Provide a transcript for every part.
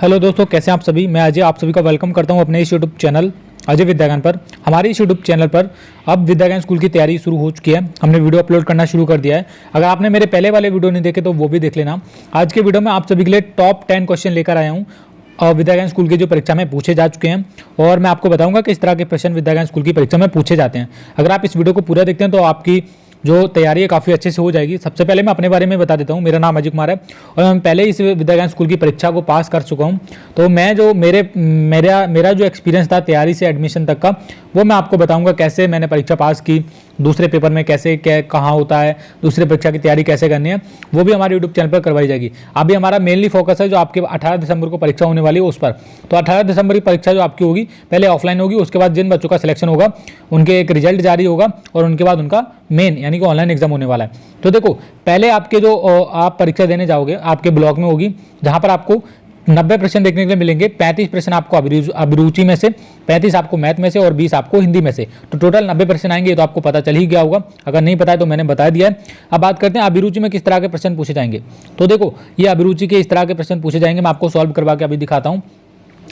Hello दोस्तों, कैसे हैं आप सभी। मैं अजय आप सभी का वेलकम करता हूं अपने इस यूट्यूब चैनल अजय विद्याज्ञान पर। हमारे इस यूट्यूब चैनल पर अब विद्याज्ञान स्कूल की तैयारी शुरू हो चुकी है। हमने वीडियो अपलोड करना शुरू कर दिया है। अगर आपने मेरे पहले वाले वीडियो नहीं देखे तो वो भी देख लेना। आज के वीडियो में आप सभी के लिए टॉप 10 क्वेश्चन लेकर आया हूँ और विद्याज्ञान स्कूल की जो परीक्षा में पूछे जा चुके हैं, और मैं आपको बताऊंगा कि इस तरह के प्रश्न विद्याज्ञान स्कूल की परीक्षा में पूछे जाते हैं। अगर आप इस वीडियो को पूरा देखते हैं तो आपकी जो तैयारी है काफ़ी अच्छे से हो जाएगी। सबसे पहले मैं अपने बारे में बता देता हूँ। मेरा नाम अजय कुमार है और मैं पहले इस विद्याज्ञान स्कूल की परीक्षा को पास कर चुका हूँ। तो मैं जो मेरा जो एक्सपीरियंस था तैयारी से एडमिशन तक का, वो मैं आपको बताऊंगा। कैसे मैंने परीक्षा पास की, दूसरे पेपर में कैसे क्या कहाँ होता है, दूसरे परीक्षा की तैयारी कैसे करनी है, वो भी हमारे यूट्यूब चैनल पर करवाई जाएगी। अभी हमारा मेनली फोकस है जो आपके 18 दिसंबर को परीक्षा होने वाली है उस पर। तो 18 दिसंबर की परीक्षा जो आपकी होगी पहले ऑफलाइन होगी, उसके बाद जिन बच्चों का सिलेक्शन होगा उनके एक रिजल्ट जारी होगा और उनके बाद उनका मेन यानी कि ऑनलाइन एग्जाम होने वाला है। तो देखो, पहले आपके जो आप परीक्षा देने जाओगे आपके ब्लॉक में होगी, जहाँ पर आपको 90 प्रश्न देखने के लिए मिलेंगे। 35 प्रश्न आपको अभिरुचि में से, 35 आपको मैथ में से और 20 आपको हिंदी में से। तो टोटल 90 प्रश्न आएंगे। तो आपको पता चल ही गया होगा, अगर नहीं पता है तो मैंने बता दिया है। अब बात करते हैं अभिरुचि में किस तरह के प्रश्न पूछे जाएंगे। तो देखो, ये अभिरुचि के इस तरह के प्रश्न पूछे जाएंगे। मैं आपको सॉल्व करवा के अभी दिखाता हूँ।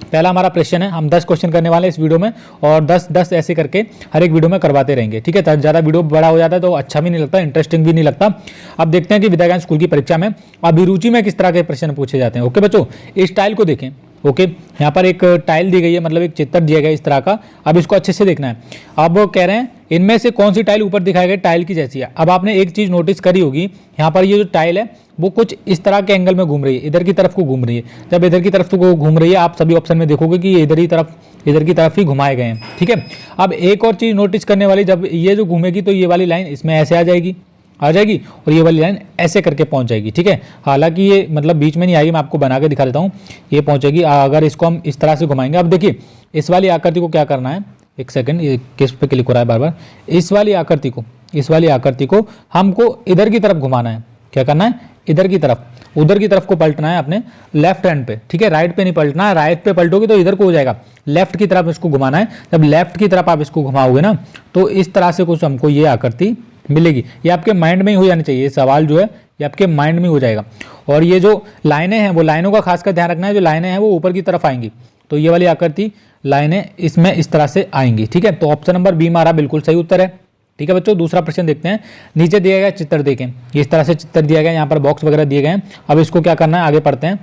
पहला हमारा प्रश्न है, हम 10 क्वेश्चन करने वाले हैं इस वीडियो में और 10 ऐसे करके हर एक वीडियो में करवाते रहेंगे। ठीक है, ज़्यादा वीडियो बड़ा हो जाता है तो अच्छा भी नहीं लगता, इंटरेस्टिंग भी नहीं लगता। अब देखते हैं कि विद्याज्ञान स्कूल की परीक्षा में अभिरुचि में किस तरह के प्रश्न पूछे जाते हैं। ओके बच्चों, इस टाइल को देखें। ओके, यहाँ पर एक टाइल दी गई है, मतलब एक चित्र दिया गया इस तरह का। अब इसको अच्छे से देखना है। अब कह रहे हैं इनमें से कौन सी टाइल ऊपर दिखाई गई टाइल की जैसी है। अब आपने एक चीज़ नोटिस करी होगी, यहाँ पर ये जो टाइल है वो कुछ इस तरह के एंगल में घूम रही है, इधर की तरफ को घूम रही है। जब इधर की तरफ को घूम रही है, आप सभी ऑप्शन में देखोगे कि ये इधर की तरफ ही घुमाए गए हैं। ठीक है, अब एक और चीज़ नोटिस करने वाली, जब ये जो घूमेगी तो ये वाली लाइन इसमें ऐसे आ जाएगी और ये वाली लाइन ऐसे करके पहुंच जाएगी। ठीक है, हालांकि ये मतलब बीच में नहीं आएगी, मैं आपको बना के दिखा देता हूँ। ये पहुंचेगी अगर इसको हम इस तरह से घुमाएंगे। अब देखिए, इस वाली आकृति को क्या करना है, एक सेकंड, ये किस पे क्लिक हो रहा है बार बार। इस वाली आकृति को हमको इधर की तरफ घुमाना है। क्या करना है, इधर की तरफ, उधर की तरफ को पलटना है अपने लेफ्ट हैंड पे। ठीक है, राइट पे नहीं पलटना है। राइट पे पलटोगे तो इधर को हो जाएगा, लेफ्ट की तरफ इसको घुमाना है। जब लेफ्ट की तरफ आप इसको घुमाओगे ना तो इस तरह से कुछ हमको ये आकृति मिलेगी। ये आपके माइंड में ही हो जानी चाहिए। ये सवाल जो है ये आपके माइंड में हो जाएगा। और ये जो लाइनें हैं वो लाइनों का खासकर ध्यान रखना है। जो लाइनें हैं वो ऊपर की तरफ आएंगी, तो ये वाली आकृति लाइनें इसमें इस तरह से आएंगी। ठीक है, तो ऑप्शन नंबर बी हमारा बिल्कुल सही उत्तर है। ठीक है बच्चों, दूसरा प्रश्न देखते हैं। नीचे दिया गया चित्र देखें, इस तरह से चित्र दिया गया, यहाँ पर बॉक्स वगैरह दिए गए हैं। अब इसको क्या करना है, आगे पढ़ते हैं।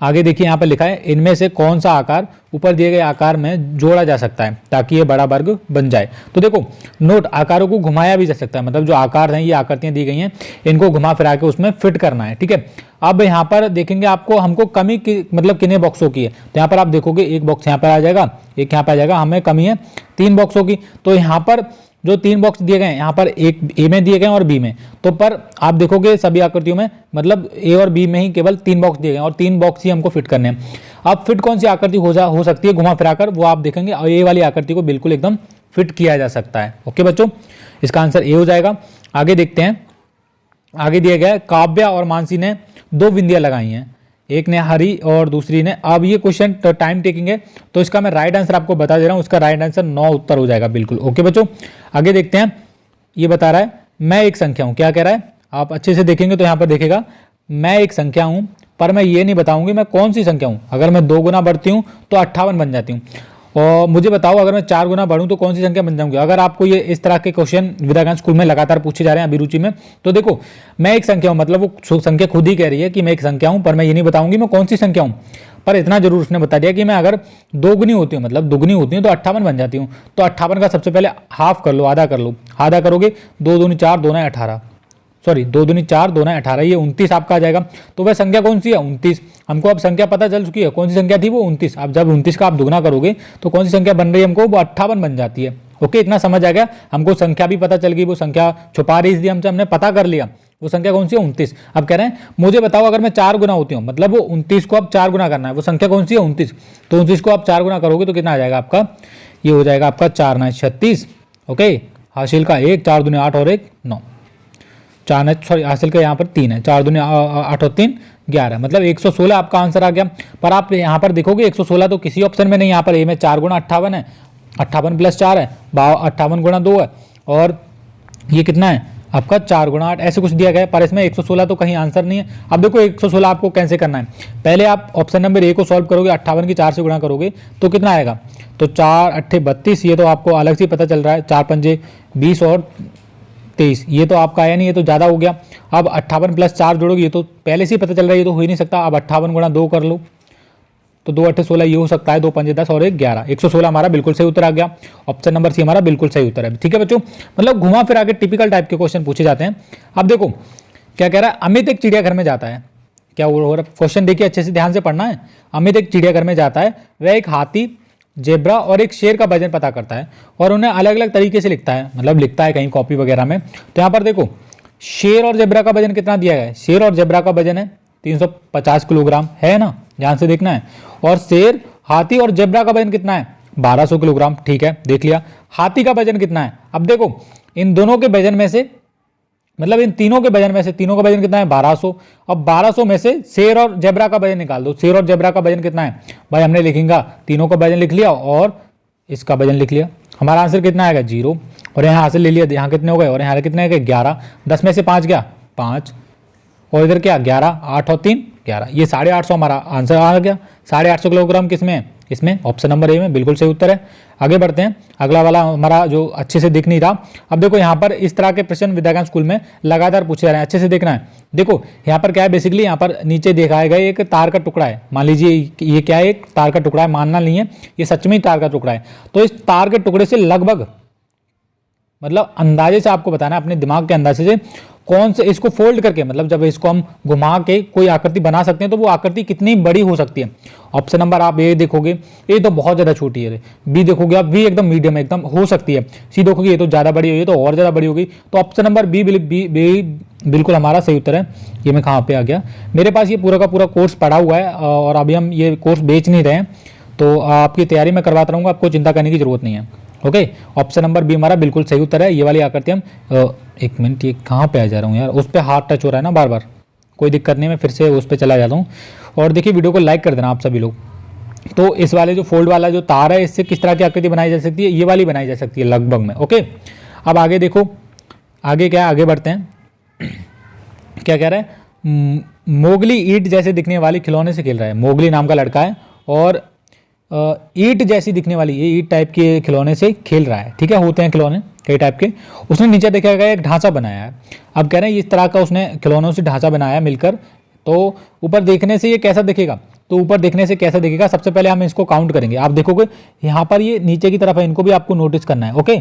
आगे देखिए, यहाँ पर लिखा है इनमें से कौन सा आकार ऊपर दिए गए आकार में जोड़ा जा सकता है ताकि ये बड़ा वर्ग बन जाए। तो देखो नोट, आकारों को घुमाया भी जा सकता है, मतलब जो आकार हैं, ये आकृतियां दी गई हैं, इनको घुमा फिरा के उसमें फिट करना है। ठीक है, अब यहाँ पर देखेंगे हमको कमी की मतलब कितने बॉक्सों की है। तो यहाँ पर आप देखोगे एक बॉक्स यहाँ पर आ जाएगा, एक यहाँ पर आ जाएगा। हमें कमी है 3 बॉक्सों की। तो यहाँ पर जो 3 बॉक्स दिए गए हैं, यहाँ पर एक ए में दिए गए और बी में, तो पर आप देखोगे सभी आकृतियों में मतलब ए और बी में ही केवल 3 बॉक्स दिए गए और 3 बॉक्स ही हमको फिट करने हैं। अब फिट कौन सी आकृति हो सकती है घुमा फिराकर, वो आप देखेंगे। और ये वाली आकृति को बिल्कुल एकदम फिट किया जा सकता है। ओके बच्चों, इसका आंसर ए हो जाएगा। आगे देखते हैं। आगे दिया गया है काव्या और मानसी ने 2 बिंदियां लगाई हैं, एक ने हरी और दूसरी ने। अब ये क्वेश्चन टाइम टेकिंग है, तो इसका मैं राइट आंसर आपको बता दे रहा हूँ। उसका राइट आंसर 9 उत्तर हो जाएगा बिल्कुल। ओके बच्चों, आगे देखते हैं। ये बता रहा है मैं एक संख्या हूँ। क्या कह रहा है, आप अच्छे से देखेंगे तो यहाँ पर देखेगा मैं एक संख्या हूँ, पर मैं ये नहीं बताऊंगी मैं कौन सी संख्या हूँ। अगर मैं 2 गुना बढ़ती हूँ तो 58 बन जाती हूँ, और मुझे बताओ अगर मैं 4 गुना बढ़ूं तो कौन सी संख्या बन जाऊंगी। अगर आपको ये इस तरह के क्वेश्चन विद्याज्ञान स्कूल में लगातार पूछे जा रहे हैं अभिरुचि में, तो देखो मैं एक संख्या हूं, मतलब वो संख्या खुद ही कह रही है कि मैं एक संख्या हूं, पर मैं ये नहीं बताऊंगी मैं कौन सी संख्या हूं। पर इतना जरूर उसने बता दिया कि मैं अगर 2 गुनी होती हूँ, मतलब दुगनी होती हूँ तो 58 बन जाती हूँ। तो 58 का सबसे पहले हाफ कर लो, आधा कर लो। आधा करोगे 2 दूनी 4, 2 9 18, सॉरी 2 दूनी 4, 2 9 18, ये 29 आपका आ जाएगा। तो वह संख्या कौन सी है, 29। हमको अब संख्या पता चल चुकी है, कौन सी संख्या थी वो 29। अब जब 29 का आप दुगना करोगे तो कौन सी संख्या बन रही है हमको, वो 58 बन जाती है। ओके, इतना समझ आ गया। हमको संख्या भी पता चल गई, वो संख्या छुपा रही इसलिए हमने पता कर लिया वो संख्या कौन सी है, 29। अब कह रहे हैं मुझे बताओ अगर मैं 4 गुना होती हूँ, मतलब वो 29 को अब 4 गुना करना है, वो संख्या कौन सी है, 29। तो 29 को आप 4 गुना करोगे तो कितना आ जाएगा आपका, ये हो जाएगा आपका 4 9 36। ओके, हासिल का 1, 4 दूनी 8 और 1 9, 4 9 सॉरी हासिल का यहाँ पर 3 है, 4 दूनी 8 और 3 11, मतलब 116 आपका आंसर आ गया। पर आप यहाँ पर देखोगे 116 तो किसी ऑप्शन में नहीं, यहाँ पर ए में 4 गुना 58 है, 58 प्लस 4 है, 58 गुना 2 है, और ये कितना है आपका 4 × 8 ऐसे कुछ दिया गया है, पर इसमें 116 तो कहीं आंसर नहीं है। अब देखो 116 आपको कैसे करना है, पहले आप ऑप्शन नंबर ए को सॉल्व करोगे, 58 की 4 से गुणा करोगे तो कितना आएगा, तो 4 8 32, ये तो आपको अलग से पता चल रहा है, 4 पंजे 20 और 23, ये तो आपका आया नहीं, ये तो ज़्यादा हो गया। अब 58 + 4 जोड़ोगे, ये तो पहले से ही पता चल रहा है, ये तो हो ही नहीं सकता। अब 58 × 2 कर लो, तो 2 8 16 ये हो सकता है, 2 पंजे 10 और 1 11, 116 हमारा बिल्कुल सही उत्तर आ गया। ऑप्शन नंबर सी हमारा बिल्कुल सही उत्तर है। ठीक है बच्चों, मतलब घुमा फिर आगे टिपिकल टाइप के क्वेश्चन पूछे जाते हैं। अब देखो क्या कह रहा है, अमित एक चिड़ियाघर में जाता है, क्या हो रहा है, क्वेश्चन देखिए अच्छे से ध्यान से पढ़ना है। अमित एक चिड़ियाघर में जाता है, वह एक हाथी, जेब्रा और एक शेर का वजन पता करता है और उन्हें अलग अलग तरीके से लिखता है, मतलब लिखता है कहीं कॉपी वगैरह में। तो यहाँ पर देखो शेर और जेब्रा का वजन कितना दिया गया है, शेर और जेब्रा का वजन है 350 किलोग्राम, है ना, ध्यान से देखना है। और शेर, हाथी और जेब्रा का वजन कितना है, 1200 किलोग्राम। ठीक है, देख लिया। हाथी का वजन कितना है, अब देखो इन दोनों के वजन में से, मतलब इन तीनों के वजन में से, तीनों का वजन कितना है 1200। अब 1200 में से शेर और जेब्रा का वजन निकाल दो, शेर और जेब्रा का वजन कितना है भाई, हमने लिखेंगे तीनों का वजन लिख लिया और इसका वजन लिख लिया, हमारा आंसर कितना आएगा 0। और यहाँ हासिल ले लिया, यहाँ कितने हो गए और यहाँ कितने हो गए 11, 10 में से 5 गया 5, और इधर क्या 11, 8 और 3 11, ये 850 हमारा आंसर आ गया। 850 किलोग्राम किसमें है, इसमें ऑप्शन नंबर ए में बिल्कुल सही उत्तर है। आगे बढ़ते हैं, अगला वाला हमारा जो अच्छे से दिख नहीं रहा। अब देखो यहाँ पर इस तरह के प्रश्न विद्याज्ञान स्कूल में लगातार पूछे जा रहे हैं, अच्छे से देखना है। देखो यहाँ पर क्या है, बेसिकली यहाँ पर नीचे दिखाया गया एक तार का टुकड़ा है, मान लीजिए ये क्या है, एक तार का टुकड़ा है, मानना नहीं है ये सच में ही तार का टुकड़ा है। तो इस तार के टुकड़े से लगभग, मतलब अंदाजे से आपको बताना है, अपने दिमाग के अंदाजे से कौन से, इसको फोल्ड करके, मतलब जब इसको हम घुमा के कोई आकृति बना सकते हैं तो वो आकृति कितनी बड़ी हो सकती है। ऑप्शन नंबर आप ए देखोगे, ए तो बहुत ज़्यादा छोटी है, बी देखोगे आप, बी एकदम मीडियम एकदम हो सकती है, सी देखोगे ये तो ज़्यादा बड़ी हुई है, तो और ज़्यादा बड़ी होगी। तो ऑप्शन नंबर बी बिल्कुल हमारा सही उत्तर है। ये मैं कहाँ पे आ गया, मेरे पास ये पूरा का पूरा कोर्स पड़ा हुआ है और अभी हम ये कोर्स बेच नहीं रहे हैं, तो आपकी तैयारी मैं करवाता रहूँगा, आपको चिंता करने की जरूरत नहीं है। ओके, ऑप्शन नंबर बी हमारा बिल्कुल सही उत्तर है। ये वाली आकृति हम, एक मिनट, ये कहाँ पे आ जा रहा हूँ यार, उस पर हाथ टच हो रहा है ना बार बार, कोई दिक्कत नहीं, मैं फिर से उस पर चला जाता हूँ। और देखिए वीडियो को लाइक कर देना आप सभी लोग। तो इस वाले जो फोल्ड वाला जो तार है, इससे किस तरह की आकृति बनाई जा सकती है, ये वाली बनाई जा सकती है लगभग में। ओके, अब आगे देखो, आगे क्या है, आगे बढ़ते हैं। क्या कह रहा है, मोगली ईंट जैसे दिखने वाली खिलौने से खेल रहा है। मोगली नाम का लड़का है और ईंट जैसी दिखने वाली, ये ईंट टाइप के खिलौने से खेल रहा है। ठीक है, होते हैं खिलौने कई टाइप के। उसने नीचे देखा गया एक ढांचा बनाया है। अब कह रहे हैं इस तरह का उसने खिलौनों से ढांचा बनाया मिलकर, तो ऊपर देखने से ये कैसा दिखेगा, तो ऊपर देखने से कैसा दिखेगा, सबसे पहले हम इसको काउंट करेंगे। आप देखोगे यहाँ पर ये नीचे की तरफ है, इनको भी आपको नोटिस करना है। ओके,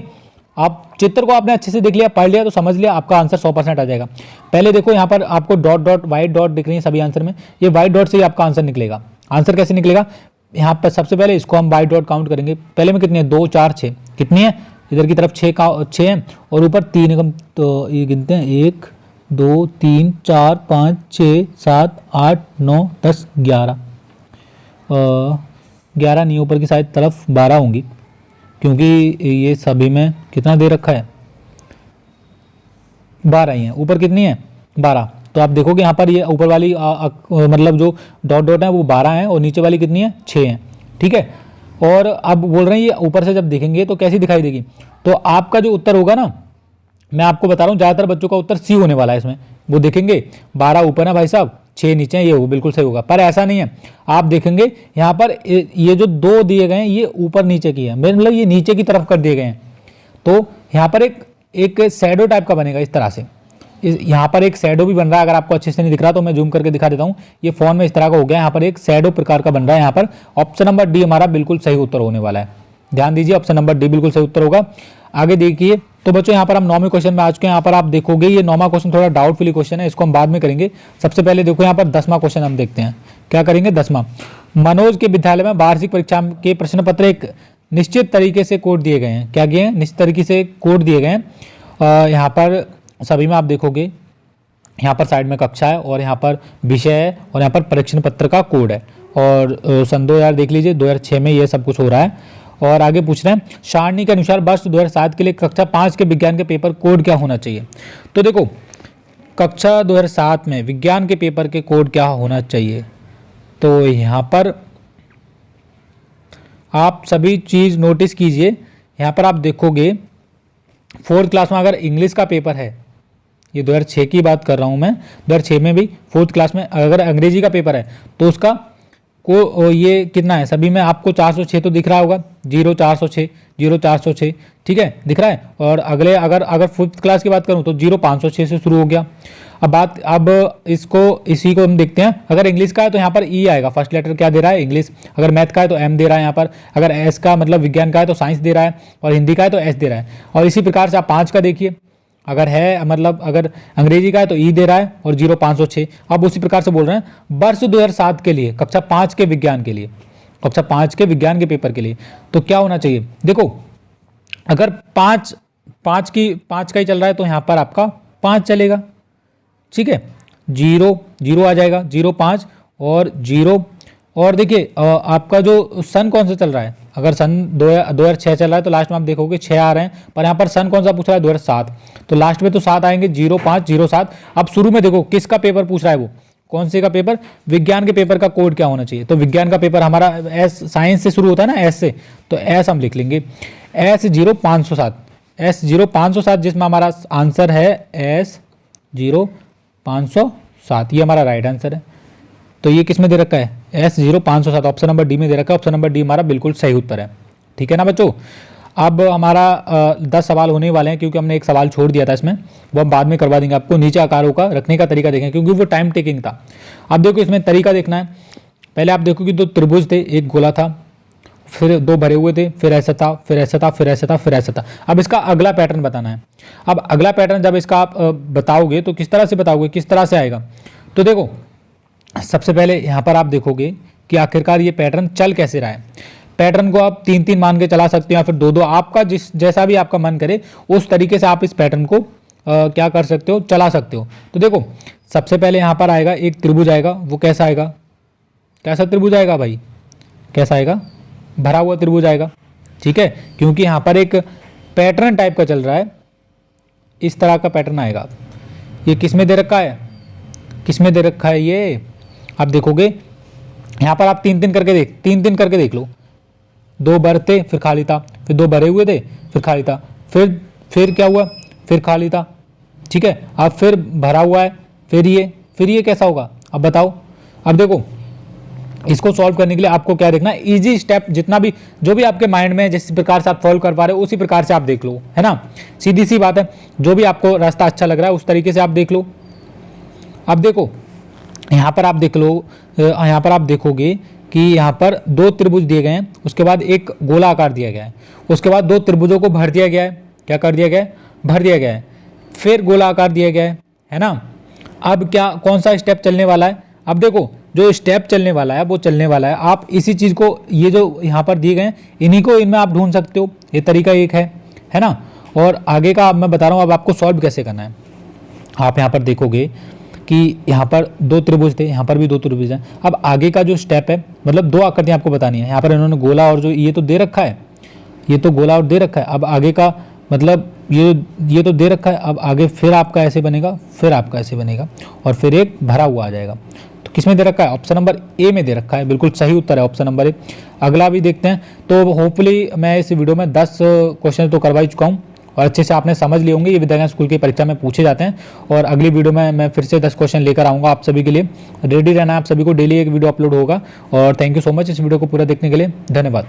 आप चित्र को आपने अच्छे से देख लिया, पढ़ लिया, तो समझ लिया, आपका आंसर 100% आ जाएगा। पहले देखो यहाँ पर आपको डॉट डॉट वाइट डॉट दिख रही है सभी आंसर में, ये वाइट डॉट से ही आपका आंसर निकलेगा। आंसर कैसे निकलेगा, यहाँ पर सबसे पहले इसको हम वाइट डॉट काउंट करेंगे। पहले में कितनी है, 2 4 6, कितनी है, इधर की तरफ 6 है और ऊपर 3, तो ये गिनते हैं 1 2 3 4 5 6 7 8 9 10 11, 11 नहीं, ऊपर की साइड तरफ 12 होंगी, क्योंकि ये सभी में कितना दे रखा है, 12 ही है, ऊपर कितनी है 12। तो आप देखोगे यहाँ पर ये ऊपर वाली मतलब जो डॉट डॉट है वो 12 है और नीचे वाली कितनी है 6 है। ठीक है, और अब बोल रहे हैं ये ऊपर से जब देखेंगे तो कैसी दिखाई देगी, तो आपका जो उत्तर होगा ना, मैं आपको बता रहा हूँ ज़्यादातर बच्चों का उत्तर सी होने वाला है इसमें। वो देखेंगे 12 ऊपर है भाई साहब, 6 नीचे है, ये वो बिल्कुल सही होगा। पर ऐसा नहीं है, आप देखेंगे यहाँ पर ये जो 2 दिए गए हैं ये ऊपर नीचे की है, मतलब ये नीचे की तरफ कर दिए गए हैं। तो यहाँ पर एक शैडो टाइप का बनेगा इस तरह से, यहाँ पर एक शैडो भी बन रहा है। अगर आपको अच्छे से नहीं दिख रहा तो मैं जूम करके दिखा देता हूँ, ये फोन में इस तरह का हो गया, यहाँ पर एक शैडो प्रकार का बन रहा है। यहाँ पर ऑप्शन नंबर डी हमारा बिल्कुल सही उत्तर होने वाला है, ध्यान दीजिए, ऑप्शन नंबर डी बिल्कुल सही उत्तर होगा। आगे देखिए, तो बच्चों यहाँ पर हम 9वें क्वेश्चन में आ चुके हैं। यहाँ पर आप देखोगे ये 9वां क्वेश्चन थोड़ा डाउटफुल क्वेश्चन है, इसको हम बाद में करेंगे। सबसे पहले देखो यहाँ पर 10वां क्वेश्चन हम देखते हैं, क्या करेंगे 10वां। मनोज के विद्यालय में वार्षिक परीक्षा के प्रश्न पत्र एक निश्चित तरीके से कोड दिए गए हैं, क्या दिए हैं, निश्चित तरीके से कोड दिए गए हैं। यहाँ पर सभी में आप देखोगे, यहाँ पर साइड में कक्षा है और यहाँ पर विषय है और यहाँ पर परीक्षण पत्र का कोड है। और सन 2000 देख लीजिए, 2006 में ये सब कुछ हो रहा है। और आगे पूछ रहे हैं सारणी के अनुसार वर्ष 2007 के लिए कक्षा 5 के विज्ञान के पेपर कोड क्या होना चाहिए। तो देखो कक्षा 2007 में विज्ञान के पेपर के कोड क्या होना चाहिए, तो यहाँ पर आप सभी चीज़ नोटिस कीजिए। यहाँ पर आप देखोगे 4th क्लास में अगर इंग्लिश का पेपर है ये 2006 की बात कर रहा हूँ मैं। 2006 में भी 4th क्लास में अगर अंग्रेजी का पेपर है तो उसका को ये कितना है, सभी में आपको 406 तो दिख रहा होगा, 0406, 0406, ठीक है, दिख रहा है। और अगले अगर 5th क्लास की बात करूँ तो 0506 से शुरू हो गया। अब इसी को हम देखते हैं। अगर इंग्लिश का है तो यहाँ पर ई आएगा, फर्स्ट लेटर क्या दे रहा है, इंग्लिश। अगर मैथ का है तो एम दे रहा है यहाँ पर। अगर एस का मतलब विज्ञान का है तो साइंस दे रहा है, और हिंदी का है तो एस दे रहा है। और इसी प्रकार से आप 5 का देखिए, अगर है मतलब अगर अंग्रेजी का है तो ई दे रहा है और 0506। अब उसी प्रकार से बोल रहे हैं वर्ष 2007 के लिए, कक्षा 5 के विज्ञान के लिए, कक्षा 5 के विज्ञान के पेपर के लिए तो क्या होना चाहिए। देखो अगर 5 का ही चल रहा है तो यहाँ पर आपका 5 चलेगा, ठीक है। 0 आ जाएगा, 05 और 0। और देखिए आपका जो सन कौन सा चल रहा है, अगर सन 2006 चल रहा है तो लास्ट में आप देखोगे 6 आ रहे हैं, पर यहाँ पर सन कौन सा पूछ रहा है, 2007, तो लास्ट में तो 7 आएंगे, 05, 07। अब शुरू में देखो किसका पेपर पूछ रहा है, वो कौन से का पेपर, विज्ञान के पेपर का कोड क्या होना चाहिए। तो विज्ञान का पेपर हमारा एस, साइंस से शुरू होता है ना, एस से, तो एस हम लिख लेंगे, S0507, जिसमें हमारा आंसर है S0507, ये हमारा राइट आंसर है। तो ये किस में दे रखा है, S0507, ऑप्शन नंबर डी में दे रखा है। ऑप्शन नंबर डी हमारा बिल्कुल सही उत्तर है, ठीक है ना बच्चों। अब हमारा 10 सवाल होने वाले हैं, क्योंकि हमने एक सवाल छोड़ दिया था इसमें, वो हम बाद में करवा देंगे आपको। नीचे आकारों का रखने का तरीका देखें, क्योंकि वो टाइम टेकिंग था। अब देखो इसमें तरीका देखना है। पहले आप देखो कि 2 त्रिभुज थे, एक गोला था, फिर 2 भरे हुए थे, फिर ऐसा था, फिर ऐसा था, फिर ऐसा था, फिर ऐसा था। अब इसका अगला पैटर्न बताना है। अब अगला पैटर्न जब इसका आप बताओगे तो किस तरह से बताओगे, किस तरह से आएगा। तो देखो सबसे पहले यहाँ पर आप देखोगे कि आखिरकार ये पैटर्न चल कैसे रहा है। पैटर्न को आप 3-3 मान के चला सकते हो या फिर 2-2, आपका जैसा भी आपका मन करे उस तरीके से आप इस पैटर्न को क्या कर सकते हो, चला सकते हो। तो देखो सबसे पहले यहाँ पर आएगा एक त्रिभुज आएगा, वो कैसा आएगा, कैसा त्रिभुज आएगा भाई, कैसा आएगा, भरा हुआ त्रिभुज आएगा, ठीक है, क्योंकि यहाँ पर एक पैटर्न टाइप का चल रहा है, इस तरह का पैटर्न आएगा। ये किस में दे रखा है, किस में दे रखा है, ये आप देखोगे यहाँ पर आप 3-3 करके देख लो। 2 भरते फिर खाली था, फिर 2 भरे हुए थे फिर खाली था, फिर क्या हुआ, फिर खाली था, ठीक है। अब फिर भरा हुआ है, फिर ये कैसा होगा, अब बताओ। अब देखो इसको सॉल्व करने के लिए आपको क्या देखना है, इजी स्टेप, जितना भी जो भी आपके माइंड में जिस प्रकार से आप सॉल्व कर पा रहे हो उसी प्रकार से आप देख लो, है ना, सीधी सी बात है। जो भी आपको रास्ता अच्छा लग रहा है उस तरीके से आप देख लो। अब देखो यहाँ पर आप देख लो, यहाँ पर आप देखोगे कि यहाँ पर 2 त्रिभुज दिए गए हैं, उसके बाद एक गोला आकार दिया गया है, उसके बाद 2 त्रिभुजों को भर दिया गया है, क्या कर दिया गया है, भर दिया गया है, फिर गोला आकार दिया गया है ना। अब क्या कौन सा स्टेप चलने वाला है, अब देखो जो स्टेप चलने वाला है वो चलने वाला है, आप इसी चीज़ को, ये जो यहाँ पर दिए गए हैं इन्हीं को इनमें आप ढूंढ सकते हो, ये तरीका एक है ना। और आगे का अब मैं बता रहा हूँ अब आपको सॉल्व कैसे करना है। आप यहाँ पर देखोगे कि यहाँ पर 2 त्रिभुज थे, यहाँ पर भी 2 त्रिभुज हैं। अब आगे का जो स्टेप है, मतलब 2 आकृतियाँ आपको बतानी है। यहाँ पर इन्होंने गोला और जो ये तो दे रखा है, ये तो गोला और दे रखा है। अब आगे का मतलब ये तो दे रखा है, अब आगे फिर आपका ऐसे बनेगा, फिर आपका ऐसे बनेगा, और फिर एक भरा हुआ आ जाएगा। तो किस में दे रखा है, ऑप्शन नंबर ए में दे रखा है, बिल्कुल सही उत्तर है ऑप्शन नंबर ए। अगला भी देखते हैं। तो होपफुली मैं इस वीडियो में 10 क्वेश्चन तो करवा ही चुका हूँ और अच्छे से आपने समझ लिए होंगे। ये विद्या ज्ञान स्कूल की परीक्षा में पूछे जाते हैं, और अगली वीडियो में मैं फिर से 10 क्वेश्चन लेकर आऊँगा आप सभी के लिए। रेडी रहना, आप सभी को डेली एक वीडियो अपलोड होगा। और थैंक यू सो मच इस वीडियो को पूरा देखने के लिए, धन्यवाद।